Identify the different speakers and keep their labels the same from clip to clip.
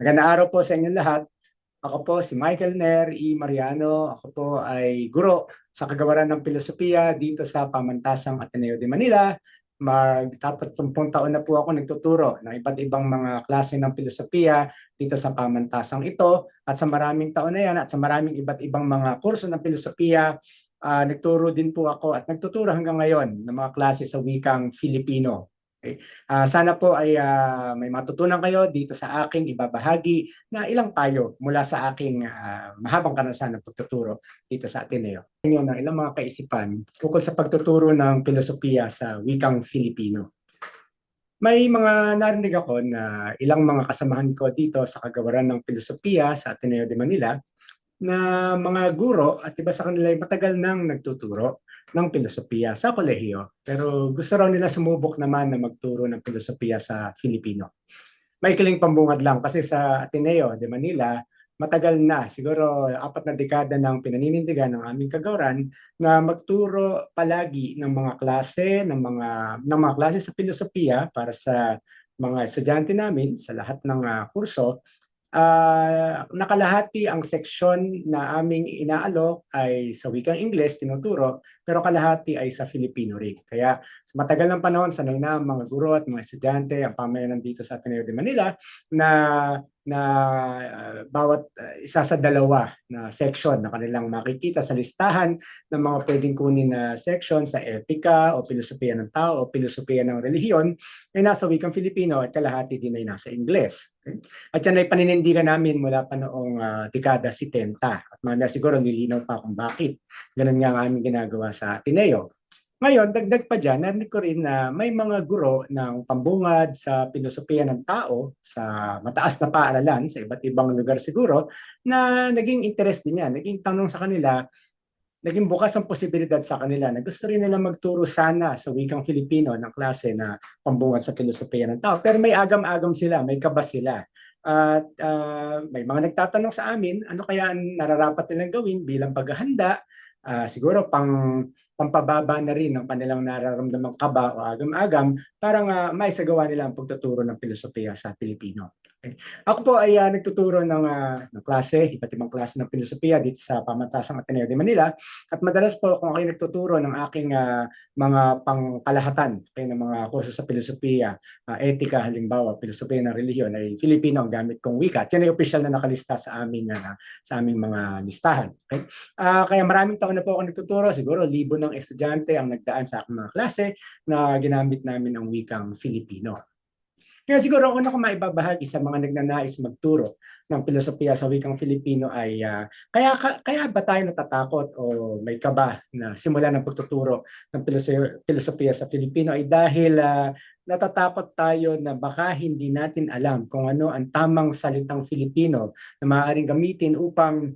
Speaker 1: Magandang araw po sa inyong lahat. Ako po si Michael Ner E. Mariano. Ako po ay guro sa Kagawaran ng Pilosopiya dito sa Pamantasang Ateneo de Manila. Magtatatlong taon na po ako nagtuturo ng iba't ibang mga klase ng pilosopiya dito sa pamantasang ito. At sa maraming taon na yan at sa maraming iba't ibang mga kurso ng pilosopiya, nagturo din po ako at nagtuturo hanggang ngayon ng mga klase sa wikang Filipino. Okay. Sana po ay may matutunan kayo dito sa aking ibabahagi na ilang payo mula sa aking mahabang karanasan ng pagtuturo dito sa Ateneo. Inyo ng ilang mga kaisipan tungkol sa pagtuturo ng filosofiya sa wikang Filipino. May mga narinig ako na ilang mga kasamahan ko dito sa Kagawaran ng Filosofiya sa Ateneo de Manila na mga guro at iba sa kanila ay matagal nang nagtuturo ng filosofiya sa kolehiyo. Pero gusto raw nila sumubok naman na magturo ng filosofiya sa Filipino. Maikling pambungad lang kasi sa Ateneo de Manila, matagal na, siguro 4 na dekada ng pinaninindigan ng aming kagawaran na magturo palagi ng mga klase ng mga klase sa filosofiya para sa mga estudyante namin sa lahat ng kurso. Nakalahati ang seksyon na aming inaalok ay sa wikang Ingles, tinuturo, pero kalahati ay sa Filipino rin. Kaya sa matagal ng panahon, sanay na ang mga guro at mga estudyante, ang pamayanan dito sa Ateneo de Manila, na bawat isa sa dalawa na section na kanilang makikita sa listahan ng mga pwedeng kunin na section sa etika o filosofiya ng tao o filosofiya ng relihiyon ay nasa wikang Filipino at kalahati din ay nasa Ingles. Okay? At yan ay paninindigan namin mula pa noong dekada 70. At mamaya siguro nilinaw pa kung bakit. Ganun nga ang aming ginagawa sa Ateneo. Ngayon, dagdag pa dyan, narinig ko rin na may mga guro ng pambungad sa filosofiya ng tao sa mataas na paaralan sa iba't ibang lugar siguro na naging interest din yan. Naging tanong sa kanila, naging bukas ang posibilidad sa kanila na gusto rin nila magturo sana sa wikang Filipino ng klase na pambungad sa filosofiya ng tao. Pero may agam-agam sila, may kaba sila. At may mga nagtatanong sa amin, ano kaya ang nararapat nilang gawin bilang paghahanda, siguro pampababa na rin ng kanilang nararamdamang kaba o agam-agam para nga maisagawa nila ang pagtuturo ng filosofiya sa Pilipino. Okay. Ako po ay nagtuturo ng klase, iba't ibang klase ng filosofiya dito sa Pamantasang Ateneo de Manila. At madalas po kung ako nagtuturo ng aking mga pangkalahatan ng mga kurso sa filosofiya, etika, halimbawa, filosofiya ng relihiyon, ay Filipino ang gamit kong wika. At yan ay opisyal na nakalista sa aming mga listahan. Okay? Kaya maraming taon na po ako nagtuturo, siguro libo ng estudyante ang nagdaan sa aking mga klase na ginamit namin ang wikang Filipino. Kaya siguro ang una ko maibabahagi sa mga nagnanais magturo ng filosofiya sa wikang Filipino ay kaya ba tayo natatakot o may kaba na simulan ng pagtuturo ng filosofiya sa Filipino ay dahil natatakot tayo na baka hindi natin alam kung ano ang tamang salitang Filipino na maaaring gamitin upang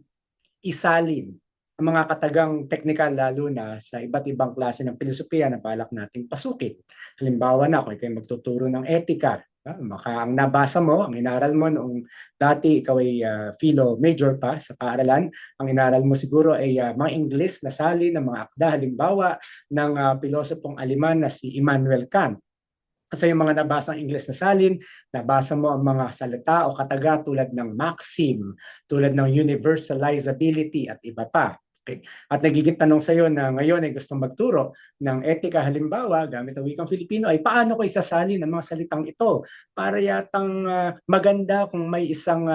Speaker 1: isalin ang mga katagang teknikal lalo na sa iba't ibang klase ng filosofiya na balak nating pasukin. Halimbawa na, kung ikaw magtuturo ng etika, maka ang nabasa mo, ang inaral mo noong dati ikaw ay philo major pa sa paaralan, ang inaral mo siguro ay mga English na sali ng mga akda, halimbawa ng pilosopong Aleman na si Immanuel Kant. Kasi yung mga nabasang English na salin, nabasa mo ang mga salita o kataga tulad ng maxim, tulad ng universalizability at iba pa. Okay. At nagiging tanong sa iyo na ngayon ay gustong magturo ng etika halimbawa gamit ang wikang Filipino ay paano ko isasalin ang mga salitang ito para yatang maganda kung may isang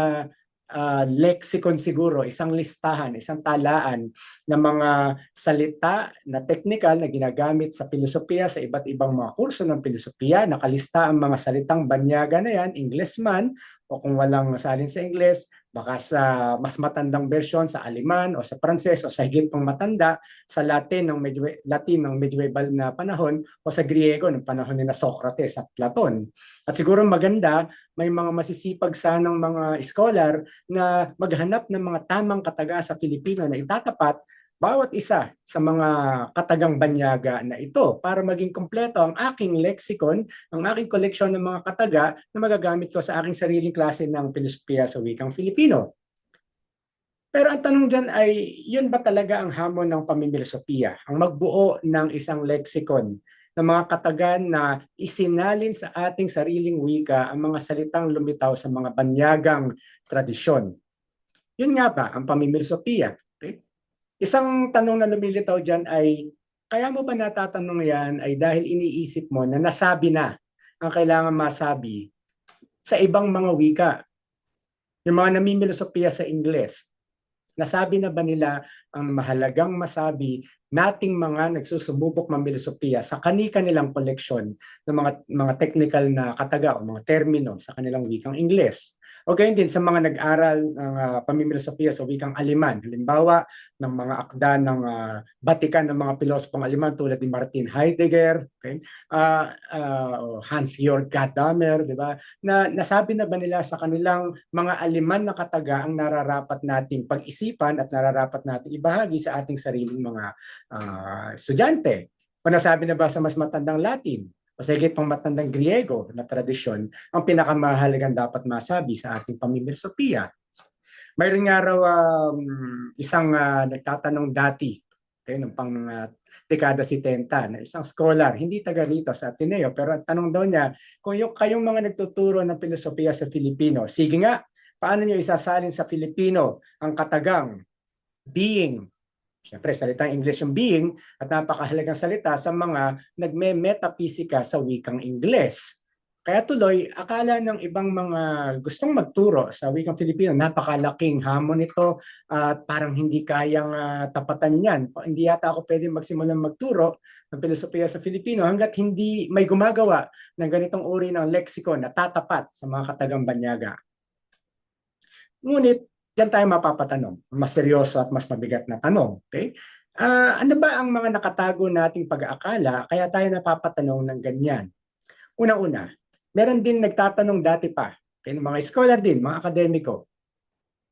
Speaker 1: lexicon siguro, isang listahan, isang talaan ng mga salita na technical na ginagamit sa filosofiya sa iba't ibang mga kurso ng filosofiya. Nakalista ang mga salitang banyaga na yan, English man, o kung walang salin sa English, baka sa mas matandang version sa Aleman o sa Pranses o sa higit pang matanda sa Latin ng medieval na panahon o sa Griego ng panahon ni Socrates at Platon. At siguro maganda, may mga masisipag sanang mga scholar na maghanap ng mga tamang kataga sa Filipino na itatapat bawat isa sa mga katagang banyaga na ito para maging kompleto ang aking lexicon, ang aking koleksyon ng mga kataga na magagamit ko sa aking sariling klase ng filosofiya sa wikang Filipino. Pero ang tanong dyan ay, yun ba talaga ang hamon ng pamimilosofiya? Ang magbuo ng isang lexicon ng mga katagan na isinalin sa ating sariling wika ang mga salitang lumitaw sa mga banyagang tradisyon. Yun nga ba ang pamimilosopiya? Okay? Isang tanong na lumilitaw dyan ay, kaya mo ba natatanong yan ay dahil iniisip mo na nasabi na ang kailangan masabi sa ibang mga wika? Yung mga namimilosopiya sa Ingles, nasabi na ba nila ang mahalagang masabi nating mga nagsusububok mamilosopiya sa kani-kanilang koleksyon ng mga technical na kataga o mga termino sa kanilang wikang Ingles? O gayon din sa mga nag-aral ng pamimilosopiya sa wikang Aleman. Halimbawa, ng mga akda ng batikan ng mga pilosopong Aleman tulad ni Martin Heidegger, okay? Hans-Georg Gadamer, di ba? Na nasabi na ba nila sa kanilang mga Aleman na kataga ang nararapat nating pag-isipan at nararapat nating ibahagi sa ating sariling mga estudyante? O nasabi na ba sa mas matandang Latin o sa higit pang matandang Griego na tradisyon ang pinakamahalagang dapat masabi sa ating pamimilosopiya? Mayroon nga raw isang nagtatanong dati, okay, ng pang dekada 70 na isang scholar, hindi taga rito sa Ateneo, pero ang tanong daw niya, kung kayong mga nagtuturo ng filosofiya sa Filipino, sige nga, paano niyo isasalin sa Filipino ang katagang being? Siyempre, salitang English yung being at napakahalagang salita sa mga nagme-metaphisika sa wikang Ingles. Kaya tuloy, akala ng ibang mga gustong magturo sa wikang Filipino, napakalaking hamon ito at parang hindi kayang tapatan yan. Hindi yata ako pwedeng magsimulang magturo ng filosofiya sa Filipino hanggat hindi may gumagawa ng ganitong uri ng leksikon na tatapat sa mga katagang banyaga. Ngunit, diyan tayo mapapatanong, mas seryoso at mas mabigat na tanong. Okay? Ano ba ang mga nakatago nating pag-aakala kaya tayo napapatanong ng ganyan? Una-una, meron din nagtatanong dati pa, okay, mga scholar din, mga akademiko,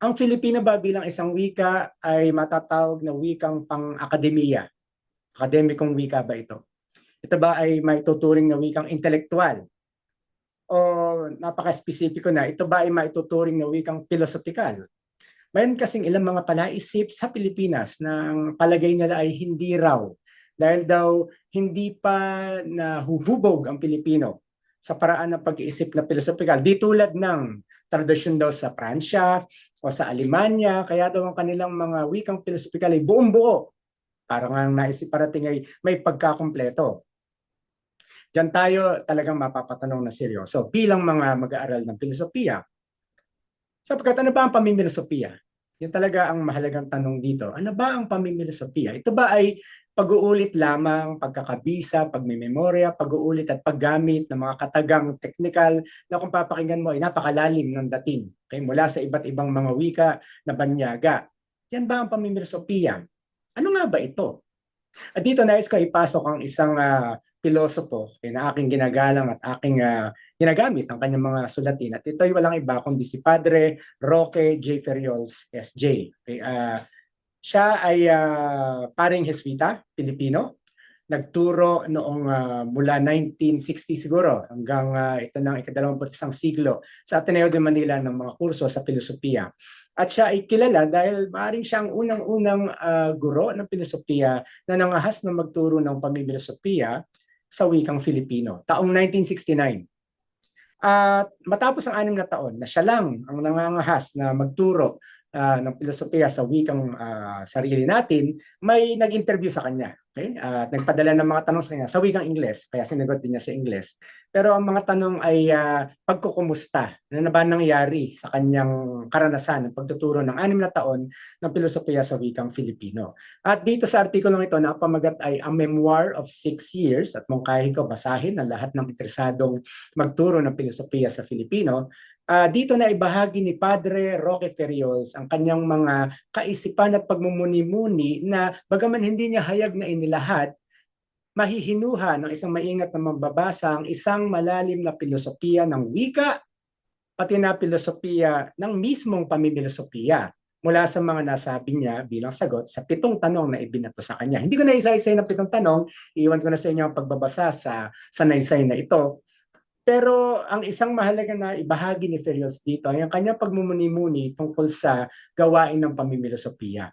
Speaker 1: ang Filipino ba bilang isang wika ay matatawag na wikang pang-akademiya? Akademikong wika ba ito? Ito ba ay maituturing na wikang intelektual? O napaka-spesifiko na, ito ba ay maituturing na wikang philosophical? Mayroon kasing ilang mga palaisip sa Pilipinas na ang palagay nila ay hindi raw dahil daw hindi pa nahuhubog ang Pilipino sa paraan ng pag-iisip na philosophical. Di tulad ng tradisyon daw sa Pransya o sa Alemanya, kaya daw ang kanilang mga wikang philosophical ay buong buo. Parang ang naisip parating ay may pagkakumpleto. Diyan tayo talagang mapapatanong na seryoso bilang mga mag-aaral ng filosofiya. Sapagkat ano ba ang pamimilosopiya? Yan talaga ang mahalagang tanong dito. Ano ba ang pamimilosopiya? Ito ba ay pag-uulit lamang, pagkakabisa, pagmemorya, pag-uulit at paggamit ng mga katagang teknikal na kung papakinggan mo ay napakalalim ng dating, okay? Mula sa iba't ibang mga wika na banyaga. Yan ba ang pamimilosopiya? Ano nga ba ito? At dito nais ko ipasok ang isang pilosopo na aking ginagalang at aking ginagamit ang kanyang mga sulatin. At ito ay walang iba kundi si Padre Roque J. Ferriols, S.J. Okay, siya ay paring Jesuita, Pilipino. Nagturo noong mula 1960 siguro hanggang ito ng ika-21 siglo sa Ateneo de Manila ng mga kurso sa filosofiya. At siya ay kilala dahil maaaring siya ang unang-unang guro ng filosofiya na nangahas na magturo ng pamimilosopiya sa wikang Filipino, taong 1969. At matapos ang 6 na taon na siya lang ang nangangahas na magturo ng filosofiya sa wikang sarili natin, may nag-interview sa kanya. Okay? Nagpadala ng mga tanong sa kanya sa wikang Ingles, kaya sinagot din niya sa Ingles. Pero ang mga tanong ay pagkukumusta na ba nangyari sa kanyang karanasan ng pagtuturo ng 6 na taon ng filosofiya sa wikang Filipino. At dito sa artikulong ito na pamagat ay A Memoir of 6 Years at mungkahi ko basahin ang lahat ng interesadong magturo ng filosofiya sa Filipino. Dito na ibahagi ni Padre Roque Ferriols ang kanyang mga kaisipan at pagmumuni-muni na bagaman hindi niya hayag na inilahad, mahihinuha ng isang maingat na mambabasa ang isang malalim na filosofiya ng wika, pati na filosofiya ng mismong pamimilosopiya mula sa mga nasabi niya bilang sagot sa 7 tanong na ibinato sa kanya. Hindi ko na isa-isa ng 7 tanong, iwan ko na sa inyo ang pagbabasa sa naysay na ito. Pero ang isang mahalaga na ibahagi ni Ferriols dito ay ang kanyang pagmumuni-muni tungkol sa gawain ng pamimilosopiya.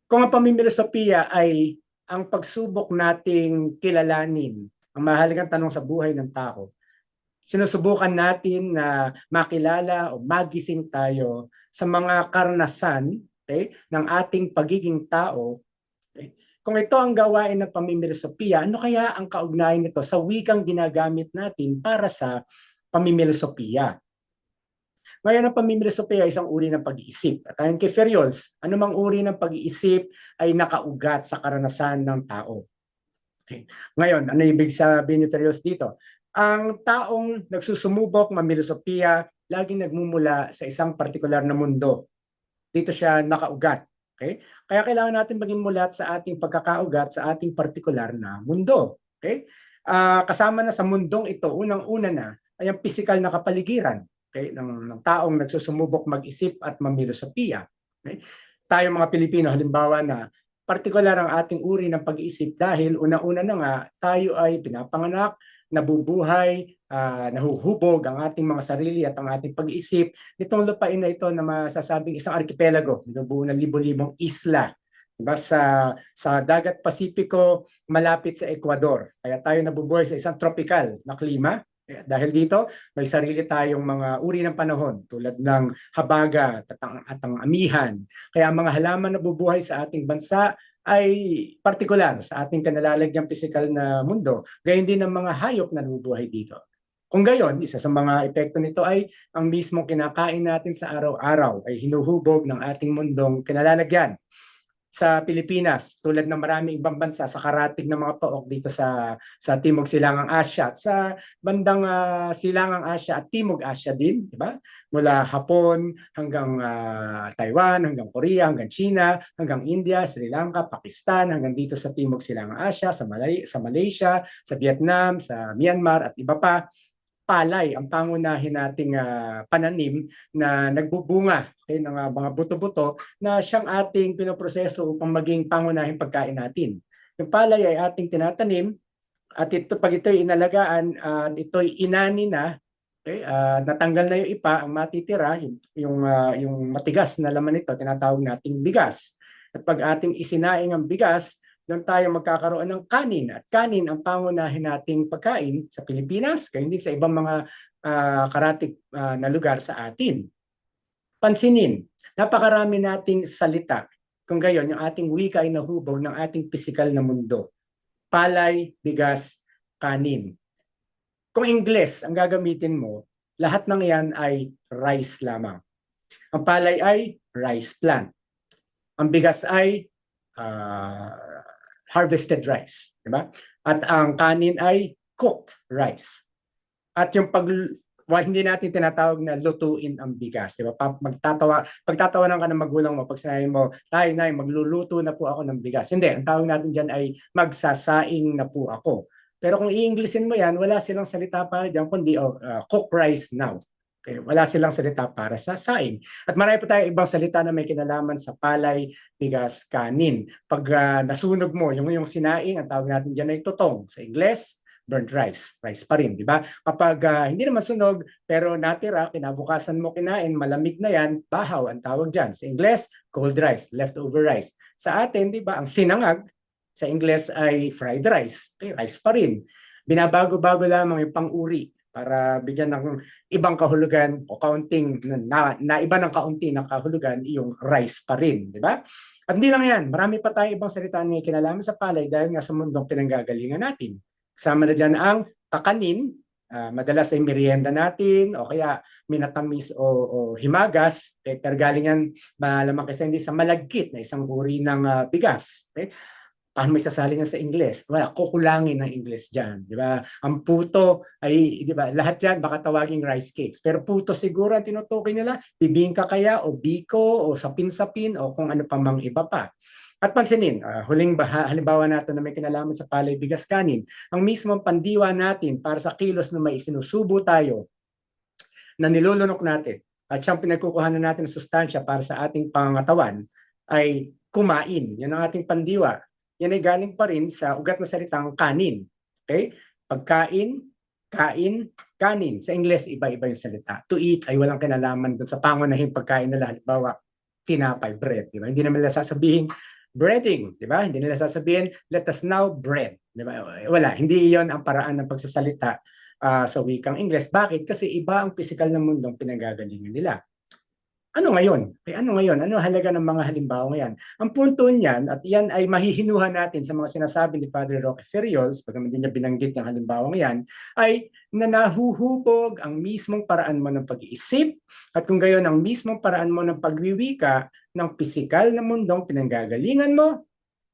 Speaker 1: Kung ang pamimilosopiya ay ang pagsubok nating kilalanin ang mahalagang tanong sa buhay ng tao. Sinusubukan natin na makilala o magising tayo sa mga karanasan, okay, ng ating pagiging tao. Okay? Kung ito ang gawain ng pamimilosopiya, ano kaya ang kaugnayan nito sa wikang ginagamit natin para sa pamimilosopiya? Ngayon, ang pamimilosopiya ay isang uri ng pag-iisip. At ayon kay Ferriols, anumang uri ng pag-iisip ay nakaugat sa karanasan ng tao. Okay. Ngayon, ano ibig sabihin ni Ferriols dito? Ang taong nagsusumubok mamilosopiya, laging nagmumula sa isang partikular na mundo. Dito siya nakaugat. Okay? Kaya kailangan natin maging mulat sa ating pagkakaugat sa ating partikular na mundo. Okay? Kasama na sa mundong ito, unang-una na, ay ang pisikal na kapaligiran, okay, ng taong nagsusumubok mag-isip at mamilosopiya. Okay? Tayo mga Pilipino, halimbawa na partikular ang ating uri ng pag-iisip dahil una-una na nga tayo ay pinapanganak, nabubuhay, nahuhubog ang ating mga sarili at ang ating pag-iisip nitong lupain na ito na masasabing isang arkipelago, nabubuo ng libo-libong isla, diba? Sa dagat Pasipiko, malapit sa Ecuador. Kaya tayo nabubuhay sa isang tropical na klima. Dahil dito, may sarili tayong mga uri ng panahon tulad ng habaga at ang amihan. Kaya ang mga halaman na bubuhay sa ating bansa ay partikular sa ating kanalalagyang pisikal na mundo. Gayon din ang mga hayop na nabubuhay dito. Kung gayon, isa sa mga epekto nito ay ang mismong kinakain natin sa araw-araw ay hinuhubog ng ating mundong kinalalagyan. Sa Pilipinas, tulad ng maraming ibang bansa, sa karatig ng mga paok dito sa Timog Silangang Asya, at sa bandang Silangang Asya at Timog Asya din, di ba? Mula Hapon hanggang Taiwan, hanggang Korea, hanggang China, hanggang India, Sri Lanka, Pakistan, hanggang dito sa Timog Silangang Asya, sa Malaysia, sa Vietnam, sa Myanmar at iba pa. Palay ang pangunahin nating pananim na nagbubunga, okay, ng mga buto-buto na siyang ating pinoproseso upang maging pangunahing pagkain natin. Yung palay ay ating tinatanim at ito, pag ito'y inalagaan, ito'y inani na, okay, natanggal na yung ipa, ang matitira, yung matigas na laman nito, tinatawag nating bigas. At pag ating isinaing ang bigas, doon tayo magkakaroon ng kanin. At kanin ang pangunahin nating pagkain sa Pilipinas, kaya hindi sa ibang mga karatig na lugar sa atin. Pansinin, napakarami nating salita. Kung gayon, yung ating wika ay nahubog ng ating pisikal na mundo. Palay, bigas, kanin. Kung Ingles ang gagamitin mo, lahat ng yan ay rice lamang. Ang palay ay rice plant. Ang bigas ay harvested rice, di ba? At ang kanin ay cooked rice. At yung hindi natin tinatawag na lutuin ang bigas, di ba? Pagtatawanan ka ng magulang mo, pag sinabi mo, tay, nay, magluluto na po ako ng bigas. Hindi, ang tawag natin dyan ay magsasaing na po ako. Pero kung i-Englishin mo yan, wala silang salita para dyan, kundi cook rice now. Okay, wala silang salita para sa saing. At marami pa tayong ibang salita na may kinalaman sa palay, bigas, kanin. Pag nasunog mo, yung sinaing, ang tawag natin dyan ay tutong. Sa Ingles, burnt rice. Rice pa rin, di ba? Kapag hindi naman sunog, pero natira, kinabukasan mo kinain, malamig na yan, bahaw ang tawag dyan. Sa Ingles, cold rice, leftover rice. Sa atin, di ba, ang sinangag, sa Ingles ay fried rice. Okay, rice pa rin. Binabago-bago lamang yung pang-uri para bigyan ng ibang kahulugan o kaunting na iba ng kaunti ng kahulugan, yung rice pa rin, di ba? At hindi lang yan, marami pa tayong ibang salita na kinalaman sa palay dahil nga sa mundong pinanggagalingan natin. Kasama na dyan ang kakanin, madalas ay merienda natin o kaya minatamis o himagas, pero galing yan malamang kasi hindi sa malagkit na isang uri ng bigas. Okay? Paano may sasali niya sa Ingles? Wala, kukulangin ng Ingles dyan. Di ba? Ang puto ay, di ba, lahat yan baka tawaging rice cakes. Pero puto siguro ang tinutukoy nila, bibingka kaya o biko o sapin-sapin o kung ano pa mang iba pa. At pansinin, huling halimbawa natin na may kinalaman sa palay, bigas, kanin, ang mismong pandiwa natin para sa kilos na may isinusubo tayo na nilulunok natin at siyang pinagkukuhanan natin ng sustansya para sa ating pangatawan ay kumain. Yan ang ating pandiwa. Yan ay galing pa rin sa ugat na salitang kanin. Okay? Pagkain, kain, kanin. Sa Ingles, iba-iba yung salita. To eat ay walang kinalaman dun sa pangunahing pagkain nila. Halimbawa, tinapay, bread. Diba? Hindi naman nila sasabihin breading, di ba? Hindi nila sasabihin, let us now bread. Di ba? Wala, hindi iyon ang paraan ng pagsasalita sa wikang Ingles. Bakit? Kasi iba ang physical na mundong pinanggagalingan nila. Ano ngayon? Ano ngayon? Ano halaga ng mga halimbawa ngayon? Ang punto niyan, at yan ay mahihinuhan natin sa mga sinasabi ni Padre Roque Ferriols, pag hindi niya binanggit ng halimbawa ngayon, ay na nahuhubog ang mismong paraan mo ng pag-iisip at kung gayon ang mismong paraan mo ng pagwiwika ng pisikal na mundong pinanggagalingan mo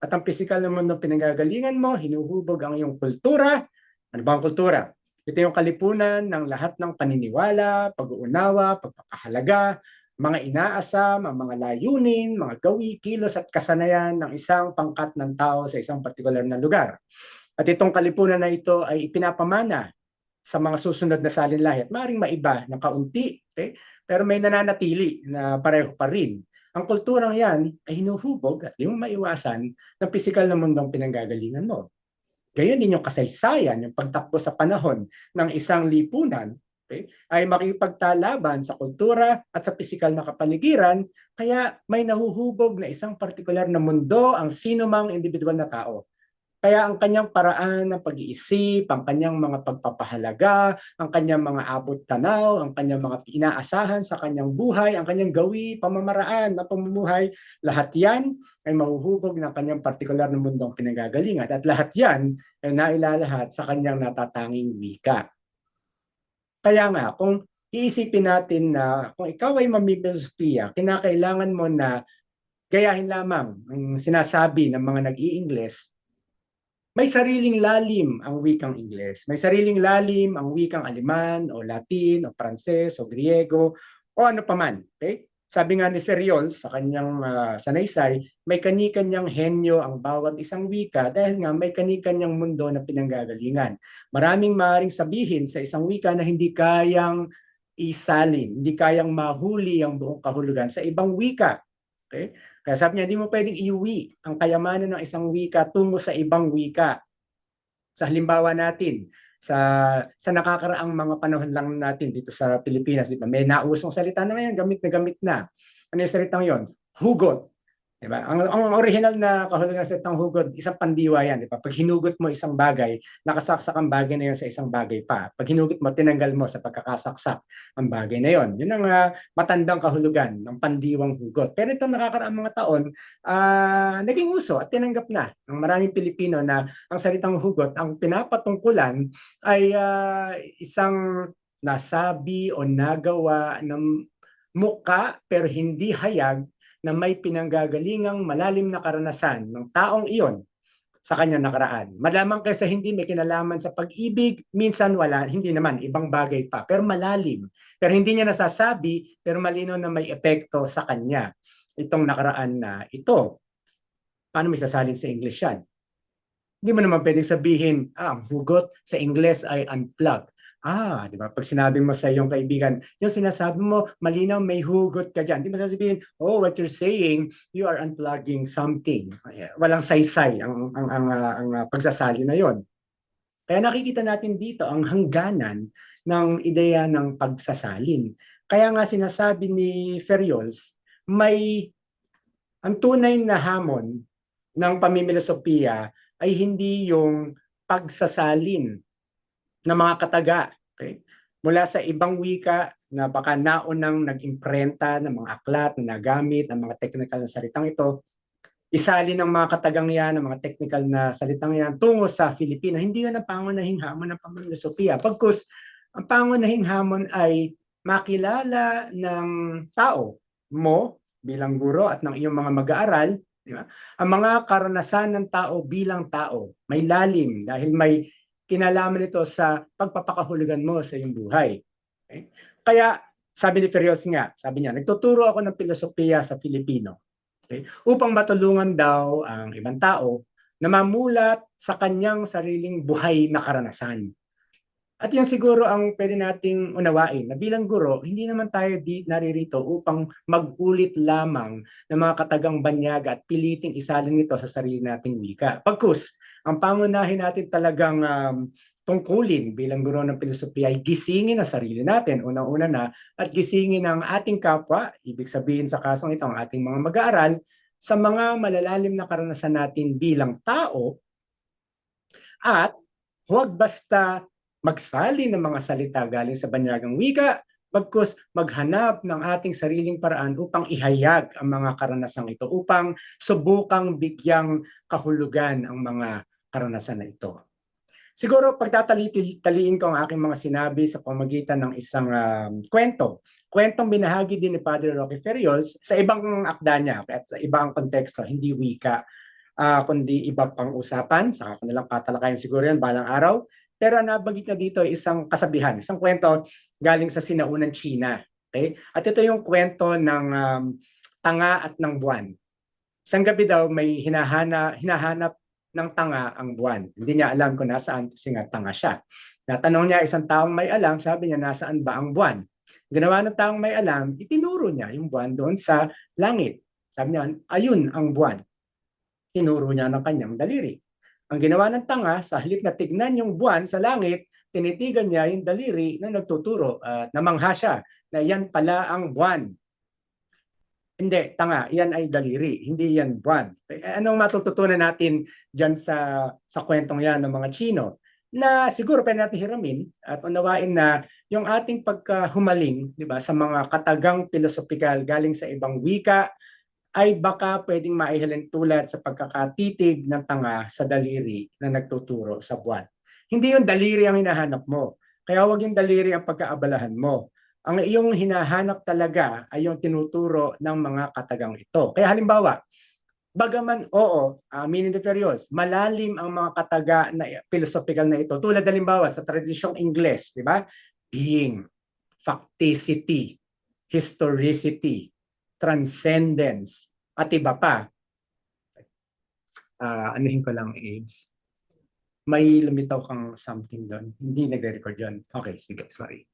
Speaker 1: at ang pisikal na mundong pinanggagalingan mo, hinuhubog ang iyong kultura. Ano ba ang kultura? Ito yung kalipunan ng lahat ng paniniwala, pag-uunawa, pagpapahalaga, mga inaasam, ang mga layunin, mga gawi, kilos at kasanayan ng isang pangkat ng tao sa isang partikular na lugar. At itong kalipunan na ito ay ipinapamana sa mga susunod na salinlahi at maaaring maiba ng kaunti, okay? Pero may nananatili na pareho pa rin. Ang kulturang yan ay hinuhubog at di mo maiwasan ng pisikal na mundong pinanggagalingan mo. Gayon din yung kasaysayan, yung pagtakbo sa panahon ng isang lipunan, okay, ay makipagtalaban sa kultura at sa pisikal na kapaligiran, kaya may nahuhubog na isang partikular na mundo ang sino mang individual na tao. Kaya ang kanyang paraan ng pag-iisip, ang kanyang mga pagpapahalaga, ang kanyang mga abot-tanaw, ang kanyang mga inaasahan sa kanyang buhay, ang kanyang gawi, pamamaraan na pamumuhay, lahat yan ay mahuhubog ng kanyang partikular na mundong pinanggagalingan. At lahat yan ay nailalahat sa kanyang natatanging wika. Kaya nga, kung iisipin natin na kung ikaw ay mamipilosopiya, kinakailangan mo na gayahin lamang ang sinasabi ng mga nag-i-Ingles. May sariling lalim ang wikang Ingles. May sariling lalim ang wikang Aleman o Latin o Pranses o Griego o ano paman. Okay? Sabi nga ni Ferriols sa kanyang sanaysay, may kani-kanyang henyo ang bawat isang wika dahil nga may kani-kanyang mundo na pinanggagalingan. Maraming maaaring sabihin sa isang wika na hindi kayang isalin, hindi kayang mahuli ang buong kahulugan sa ibang wika. Okay? Kaya sabi niya, hindi mo pwedeng iuwi ang kayamanan ng isang wika tungo sa ibang wika. Sa halimbawa natin, sa nakakaraang mga panahon lang natin dito sa Pilipinas, di ba? May nausong salita na ngayon, gamit na gamit na. Ano yung salitang yon? Hugot. Diba? Ang original na kahulugan ng salitang hugot, isang pandiwa yan. Diba? Pag hinugot mo isang bagay, nakasaksak ang bagay na yon sa isang bagay pa. Pag hinugot mo, tinanggal mo sa pagkakasaksak ang bagay na yon. Yun ang matandang kahulugan ng pandiwang hugot. Pero itong nakakaraang mga taon, naging uso at tinanggap na ng maraming Pilipino na ang salitang hugot, ang pinapatungkulan ay isang nasabi o nagawa ng muka pero hindi hayag na may pinanggagalingang malalim na karanasan ng taong iyon sa kanyang nakaraan. Malamang kaysa hindi may kinalaman sa pag-ibig, minsan wala, hindi naman, ibang bagay pa, pero malalim. Pero hindi niya nasasabi, pero malinaw na may epekto sa kanya. Itong nakaraan na ito. Paano may sasalin sa English yan? Hindi mo naman pwedeng sabihin, ang hugot sa Ingles ay unplug. Di ba? Pag sinabi mo sa iyong kaibigan, yung sinasabi mo, malinaw may hugot ka dyan. Hindi mo sasabihin, oh, what you're saying, you are unplugging something. Walang saysay ang pagsasali na yon. Kaya nakikita natin dito ang hangganan ng ideya ng pagsasalin. Kaya nga sinasabi ni Ferriols, ang tunay na hamon ng pamimilosopiya ay hindi yung pagsasalin ng mga kataga, okay? Mula sa ibang wika na baka naunang nag-imprenta ng mga aklat na nagamit, ng mga technical na salitang ito, isalin ng mga katagang yan, ng mga technical na salitang yan, tungo sa Filipino. Hindi yan ang pangunahing hamon ng pamimilosopiya. Pagkus, ang pangunahing hamon ay makilala ng tao mo bilang guro at ng iyong mga mag-aaral, di ba? Ang mga karanasan ng tao bilang tao, may lalim dahil may kinalaman ito sa pagpapakahulugan mo sa iyong buhay. Okay? Kaya sabi ni Ferriols nga, sabi niya, nagtuturo ako ng filosofiya sa Filipino. Okay? Upang matulungan daw ang ibang tao na mamulat sa kanyang sariling buhay na karanasan. At yan siguro ang pwede nating unawain na bilang guro, hindi naman tayo naririto upang mag-ulit lamang ng mga katagang banyaga at piliting isalin ito sa sarili nating wika. Pagkus, ang pangunahin natin talagang tungkulin bilang guro ng filosofiya ay gisingin ang sarili natin, unang-una na, at gisingin ang ating kapwa, ibig sabihin sa kasong ito, ang ating mga mag-aaral, sa mga malalalim na karanasan natin bilang tao at huwag basta magsali ng mga salita galing sa banyagang wika, bagkus maghanap ng ating sariling paraan upang ihayag ang mga karanasang ito, upang subukang bigyang kahulugan ang mga karanasan na ito. Siguro pagtataliin ko ang aking mga sinabi sa pamagitan ng isang kwentong binahagi din ni Padre Roque Ferriols sa ibang akda niya at sa ibang konteksto, hindi wika, kundi iba pang usapan. Saka ko nalang tatalakayin siguro yan balang araw. Pero nabanggit na dito isang kasabihan, isang kwento galing sa sinaunang China. Okay? At ito yung kwento ng tanga at ng buwan. Isang gabi daw may hinahanap ng tanga ang buwan. Hindi niya alam kung nasaan kasi nga tanga siya. Natanong niya isang taong may alam, sabi niya, nasaan ba ang buwan? Ginawa ng taong may alam, itinuro niya yung buwan doon sa langit. Sabi niya, ayun ang buwan. Tinuro niya ng kanyang daliri. Ang ginawa ng tanga, sa halip na tignan yung buwan sa langit, tinitigan niya yung daliri na nagtuturo at namangha siya na yan pala ang buwan. Hindi, tanga, yan ay daliri, hindi yan buwan. Anong matututunan natin dyan sa kwentong yan ng mga Chino? Na siguro pwede natin hiramin at unawain na yung ating pagkahumaling, di ba, sa mga katagang pilosopikal galing sa ibang wika ay baka pwedeng maihalin tulad sa pagkakatitig ng tanga sa daliri na nagtuturo sa buwan. Hindi yung daliri ang hinahanap mo. Kaya huwag yung daliri ang pagkaabalahan mo. Ang iyong hinahanap talaga ay yung tinuturo ng mga katagang ito. Kaya halimbawa, bagaman oo, meaning the Ferriols, malalim ang mga kataga na philosophical na ito. Tulad halimbawa sa tradisyong Ingles, di ba? Being, facticity, historicity, transcendence, at iba pa. Anuhin ko lang, Ames. May lumitaw kang something doon. Hindi nagre-record yun. Okay, sige, sorry.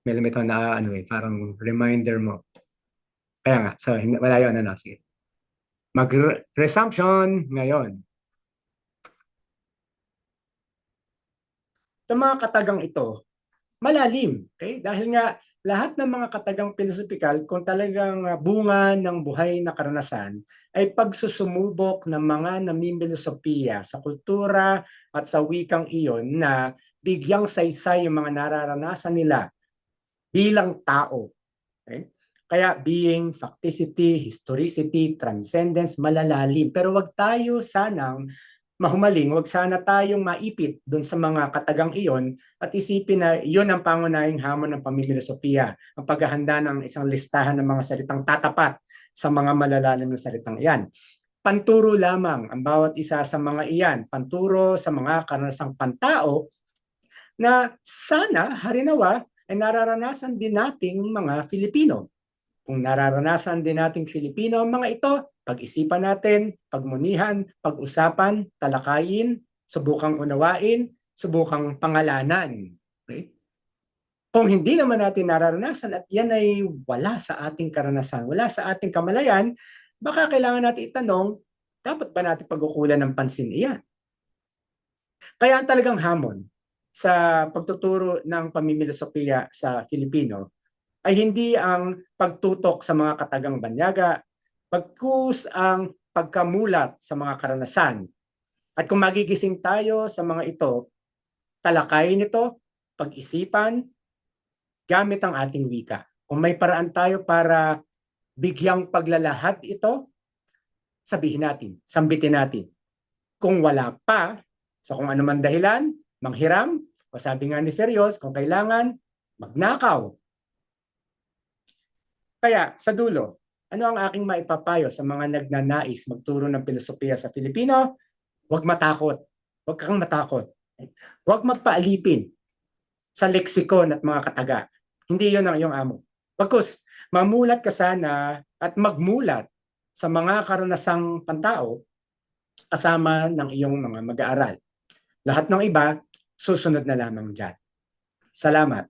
Speaker 1: May lumitaw na parang reminder mo. Kaya nga, so wala yun, sige. Mag-resumption ngayon. Sa mga katagang ito, malalim. Okay? Dahil nga, lahat ng mga katagang pilosopikal, kung talagang bunga ng buhay na karanasan, ay pagsusumubok ng mga namimilosopiya sa kultura at sa wikang iyon na bigyang saysay yung mga nararanasan nila bilang tao. Okay? Kaya being, facticity, historicity, transcendence, malalalim. Pero wag tayo sanang mahumaling, wag sana tayong maipit doon sa mga katagang iyon at isipin na iyon ang pangunahing hamon ng pamimilosopiya, ang paghahanda ng isang listahan ng mga salitang tatapat sa mga malalalim na salitang iyan. Panturo lamang ang bawat isa sa mga iyan, panturo sa mga karanasang pantao na sana harinawa ay nararanasan din nating mga Filipino. Kung nararanasan din nating Filipino ang mga ito, pag-isipan natin, pagmunihan, pag-usapan, talakayin, subukang unawain, subukang pangalanan. Okay? Kung hindi naman natin nararanasan at yan ay wala sa ating karanasan, wala sa ating kamalayan, baka kailangan natin itanong, dapat ba natin pag-ukulan ng pansin iyan? Kaya ang talagang hamon sa pagtuturo ng pamimilosopiya sa Filipino ay hindi ang pagtutok sa mga katagang banyaga, pagkus ang pagkamulat sa mga karanasan. At kung magigising tayo sa mga ito, talakayin ito, pag-isipan, gamit ang ating wika. Kung may paraan tayo para bigyang paglalahad ito, sabihin natin, sambitin natin. Kung wala pa, sa kung anuman dahilan, manghiram, o sabi nga ni Ferriols, kung kailangan, magnakaw. Kaya sa dulo, ano ang aking maipapayo sa mga nagnanais magturo ng filosofiya sa Filipino? Huwag matakot. Huwag kang matakot. Huwag magpaalipin sa leksikon at mga kataga. Hindi yon ang iyong amo. Pagkus, mamulat ka sana at magmulat sa mga karanasang pantao kasama ng iyong mga mag-aaral. Lahat ng iba, susunod na lamang dyan. Salamat.